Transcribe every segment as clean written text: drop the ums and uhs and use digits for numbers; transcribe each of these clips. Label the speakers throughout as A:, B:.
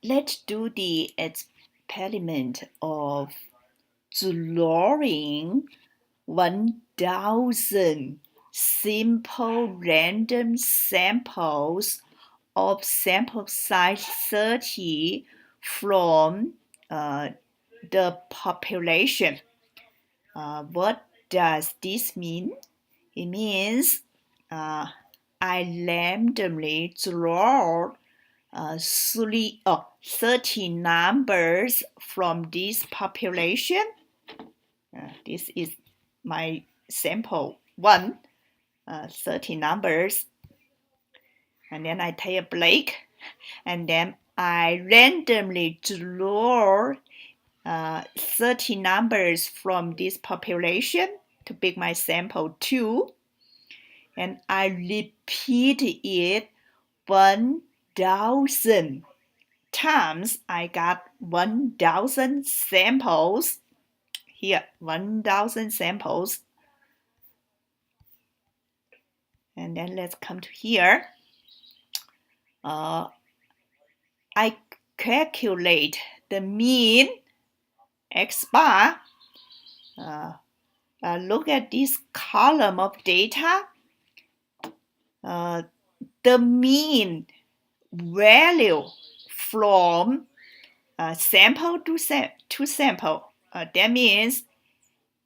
A: Let's do the experiment of drawing 1,000 simple random samples of sample size 30 from the population. What does this mean? It means I randomly draw 30 numbers from this population. This is my sample 1, 30 numbers. And then I take a break, and then I randomly draw 30 numbers from this population to make my sample 2. And I repeat it 1,000 times. I got 1,000 samples. Here, 1,000 samples. And then let's come to here. I calculate the mean x bar. Look at this column of data. The mean value from sample to sample. That means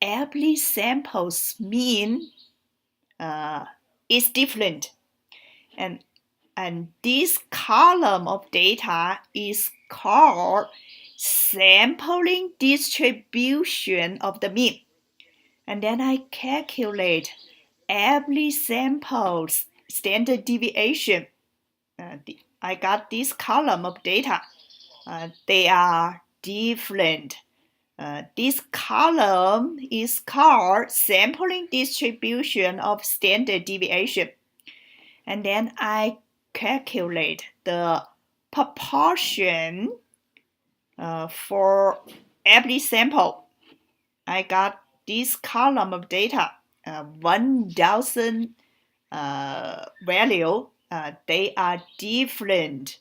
A: every sample's mean is different. And this column of data is called sampling distribution of the mean. And then I calculate every sample's standard deviation. I got this column of data. They are different. This column is called sampling distribution of standard deviation. And then I calculate the proportion for every sample. I got this column of data, 1,000 value. They are different.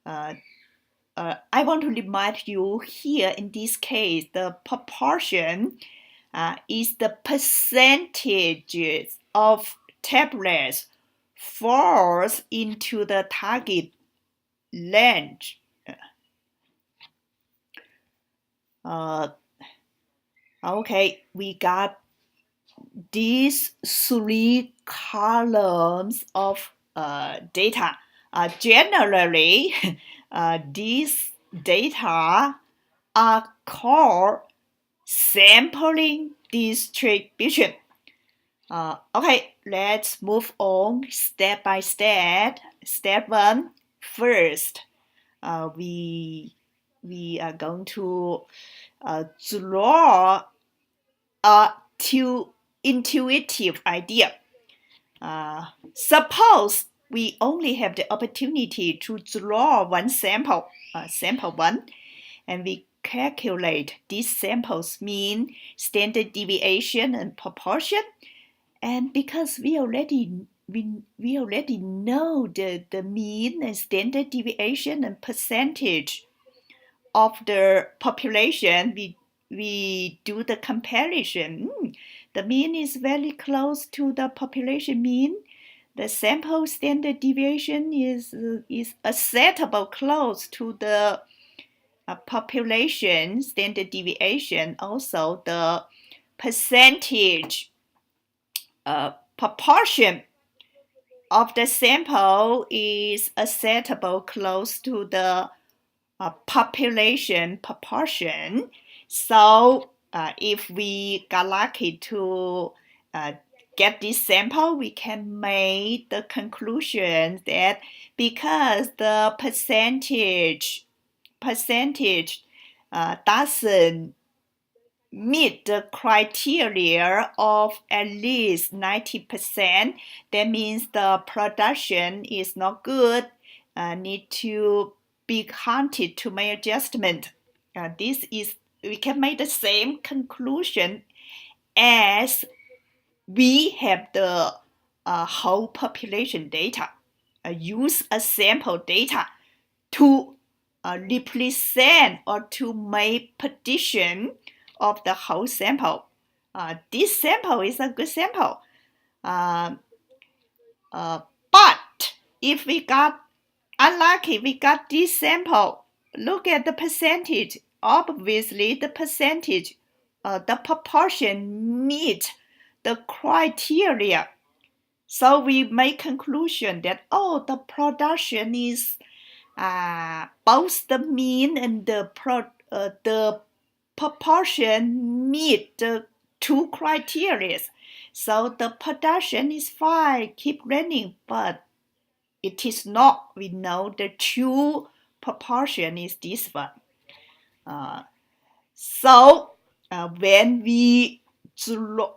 A: I want to remind you here in this case, the proportion is the percentage of tablets falls into the target range. Okay, we got these 3 columns of data. Generally, these data are called sampling distribution. Okay, let's move on step by step. Step 1, first, we are going to draw a intuitive idea. Suppose we only have the opportunity to draw one sample, sample 1, and we calculate this sample's mean, standard deviation, and proportion. And because we already know the mean and standard deviation and percentage of the population, we do the comparison. The mean is very close to the population mean. The sample standard deviation is acceptable close to the population standard deviation. Also, the percentage proportion of the sample is acceptable close to the population proportion. So if we got lucky to get this sample, we can make the conclusion that because the percentage doesn't meet the criteria of at least 90%, that means the production is not good, need to be counted to make adjustment. We can make the same conclusion as we have the whole population data. Use a sample data to represent or to make prediction of the whole sample. This sample is a good sample. But if we got unlucky, we got this sample. Look at the percentage. Obviously, the percentage, the proportion meet the criteria. So we make conclusion that the production is both the mean and the proportion meet the two criteria. So the production is fine, keep running, but it is not. We know the true proportion is this one. So when we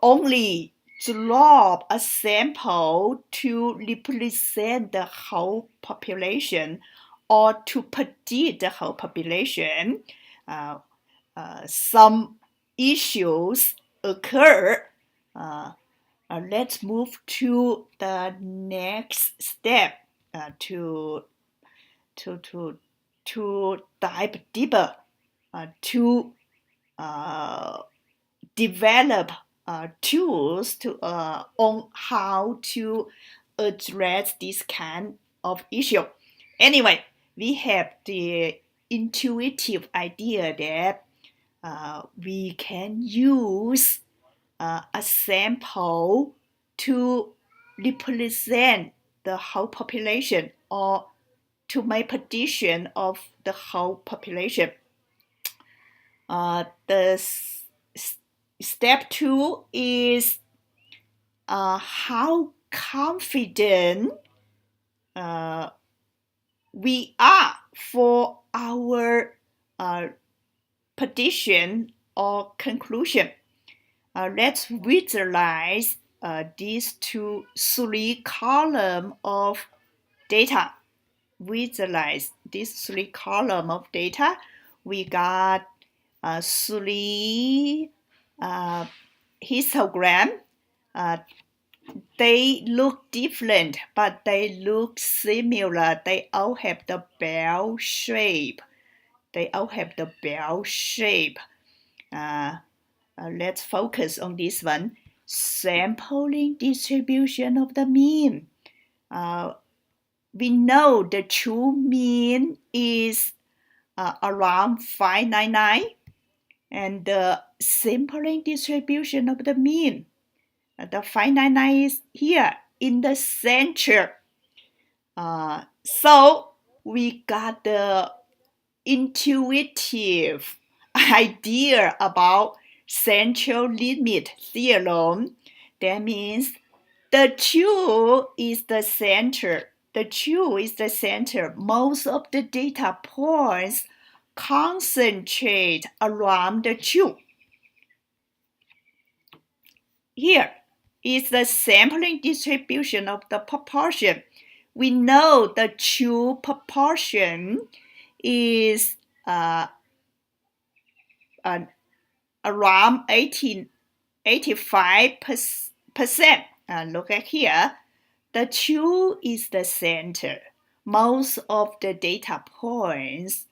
A: only draw a sample to represent the whole population or to predict the whole population, some issues occur. Let's move to the next step to dive deeper to develop tools to on how to address this kind of issue. Anyway, we have the intuitive idea that we can use a sample to represent the whole population or to make prediction of the whole population. The step 2 is how confident we are for our prediction or conclusion. Let's visualize these three columns of data. Visualize these 3 columns of data. We got 3 histogram. They look different, but they look similar. They all have the bell shape. Let's focus on this one. Sampling distribution of the mean. We know the true mean is around 599, and the sampling distribution of the mean, the 599 is here in the center. So we got the intuitive idea about central limit theorem. That means the true is the center. Most of the data points concentrate around the true. Here is the sampling distribution of the proportion. We know the true proportion is around 85%. Look at here. The true is the center. Most of the data points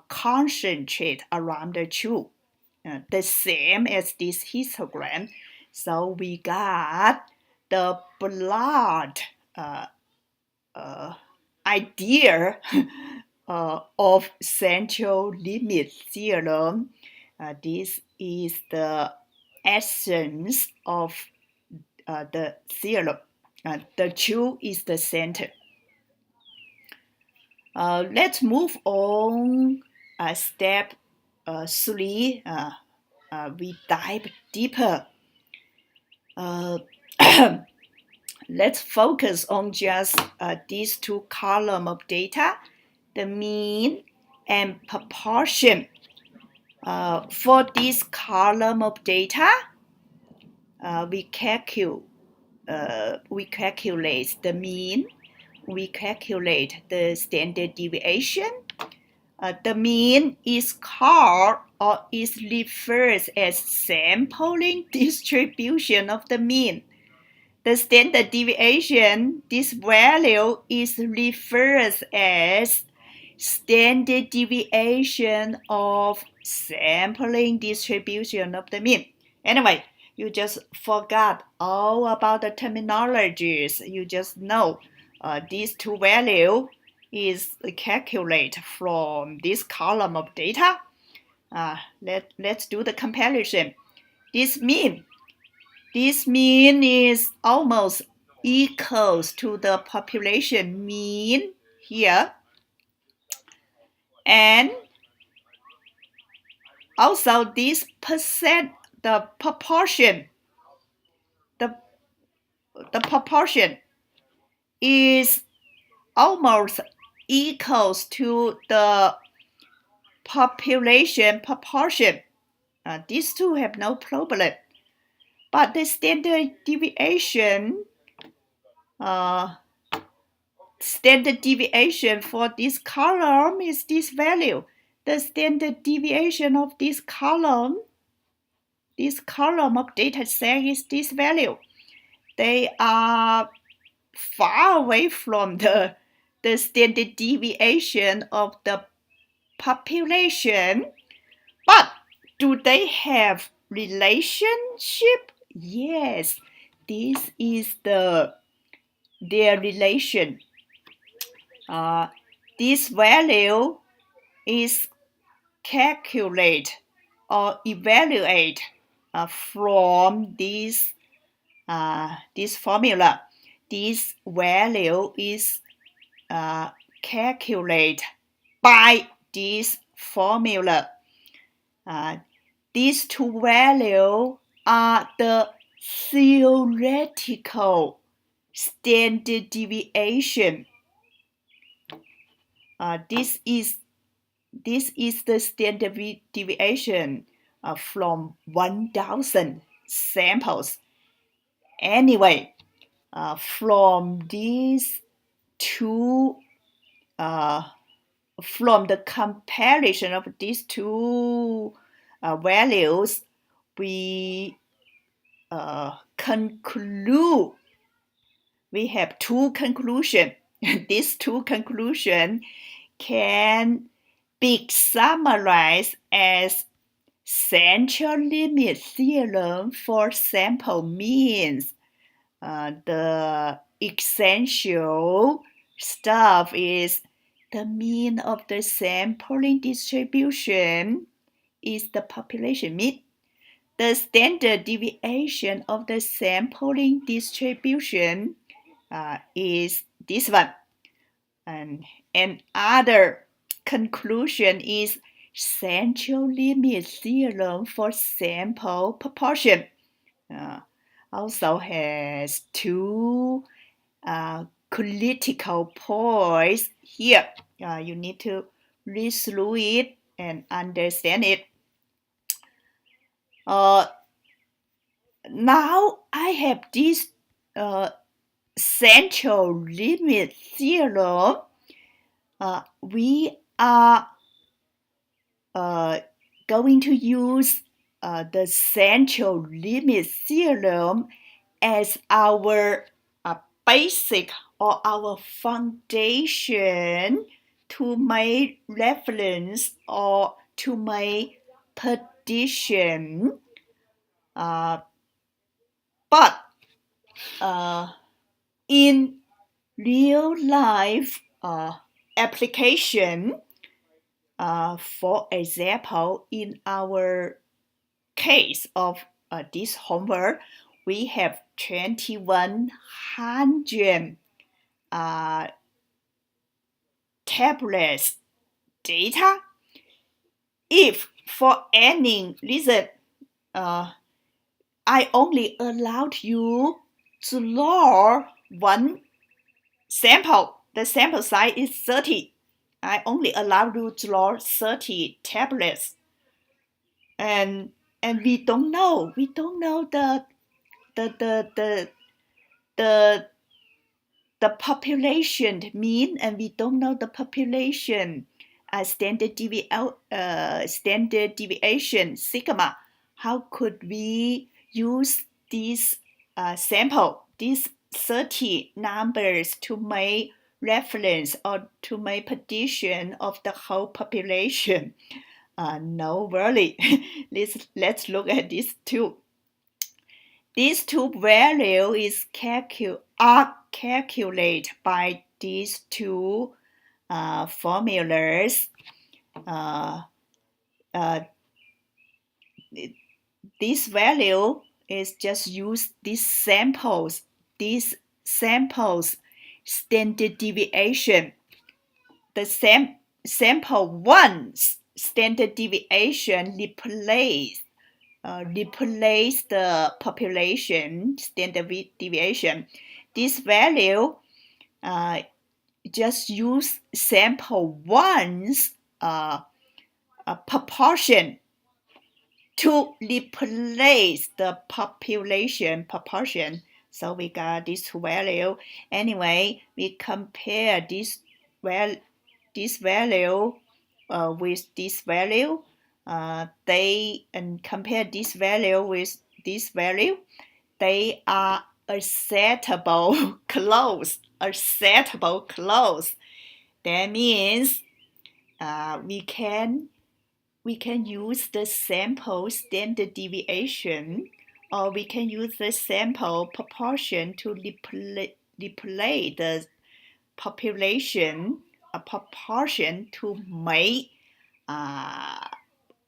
A: concentrate around the true. The same as this histogram. So we got the broad idea of central limit theorem. This is the essence of the theorem. The true is the center. Let's move on. Step 3. We dive deeper. Let's focus on just these 2 columns of data, the mean and proportion. For this column of data, we calculate the mean, we calculate the standard deviation. The mean is called or is referred as sampling distribution of the mean. The standard deviation, this value is referred as standard deviation of sampling distribution of the mean. Anyway, you just forgot all about the terminologies. You just know these two values is calculated from this column of data. Let's do the comparison. This mean is almost equals to the population mean here. And also this percent, the proportion is almost equals to the population proportion. These two have no problem. But the standard deviation for this column is this value. The standard deviation of this column of data set is this value. They are far away from the standard deviation of the population. But do they have relationship? Yes, this is their relation. This value is calculate or evaluate from this formula. This value is calculated by this formula. These two values are the theoretical standard deviation. This is the standard deviation from 1,000 samples. Anyway, from these two, from the comparison of these two values, we conclude. We have two conclusions. These two conclusions can be summarized as central limit theorem for sample means. The essential stuff is the mean of the sampling distribution is the population mean. The standard deviation of the sampling distribution is this one. And another conclusion is central limit theorem for sample proportion. Also has two critical points here. You need to read through it and understand it. Now I have this central limit theorem. We are going to use the central limit theorem as our basic or our foundation to make reference or to make prediction. But in real life application, for example, in our case of this homework, we have 2,100 tablets data. If for any reason I only allowed you to draw one sample, the sample size is 30. I only allow you to draw 30 tablets, and we don't know the population mean, and we don't know the population standard deviation sigma. How could we use this sample, these 30 numbers to make reference or to make prediction of the whole population. No, really. Let's look at these two. These two values are calculated by these two formulas. This value is just use these samples standard deviation. The sample 1's standard deviation replace the population standard deviation. This value just use sample 1's proportion to replace the population proportion. So we got this value. Anyway, we compare this value with this value. Compare this value with this value. They are acceptable close. That means we can use the sample standard deviation, or we can use the sample proportion to replace the population proportion to make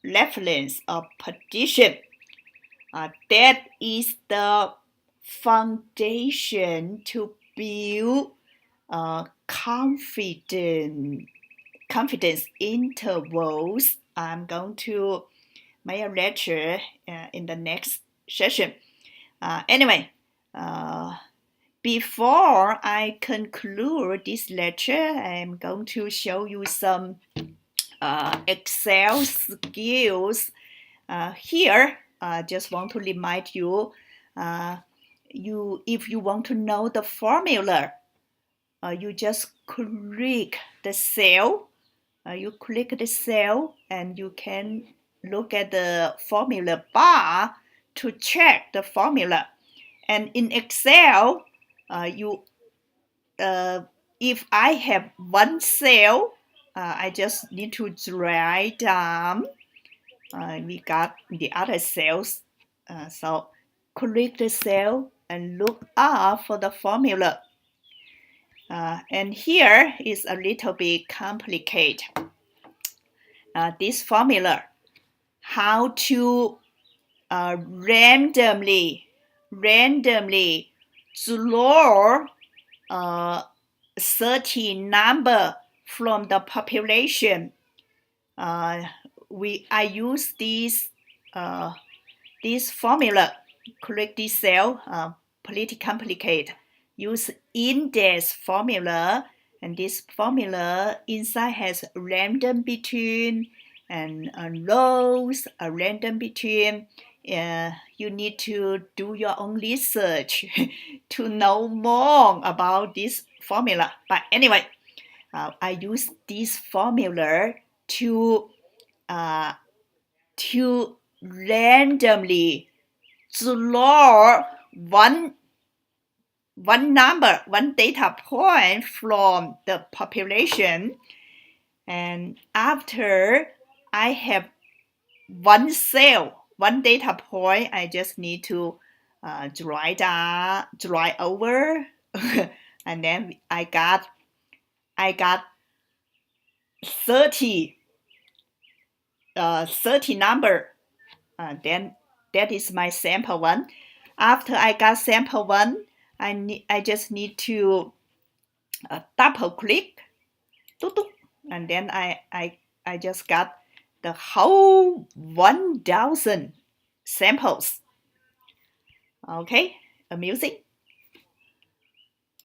A: reference or prediction. That is the foundation to build confidence intervals. I'm going to make a lecture in the next session. Anyway, before I conclude this lecture, I'm going to show you some Excel skills. Here, I just want to remind you, if you want to know the formula, you just click the cell. You click the cell and you can look at the formula bar to check the formula. And in Excel, if I have one cell, I just need to drag down. We got the other cells. So click the cell and look up for the formula. And here is a little bit complicated. This formula, how to randomly draw 30 number from the population. I use this formula. Click this cell. Pretty complicated. Use index formula, and this formula inside has random between and rows, a random between. You need to do your own research to know more about this formula. But anyway, I use this formula to randomly draw one data point from the population, and after I have one cell, one data point, I just need to drag over, and then I got 30 number. Then that is my sample 1. After I got sample 1, I just need to double click, and then I just got the whole 1,000 samples. Okay, amusing.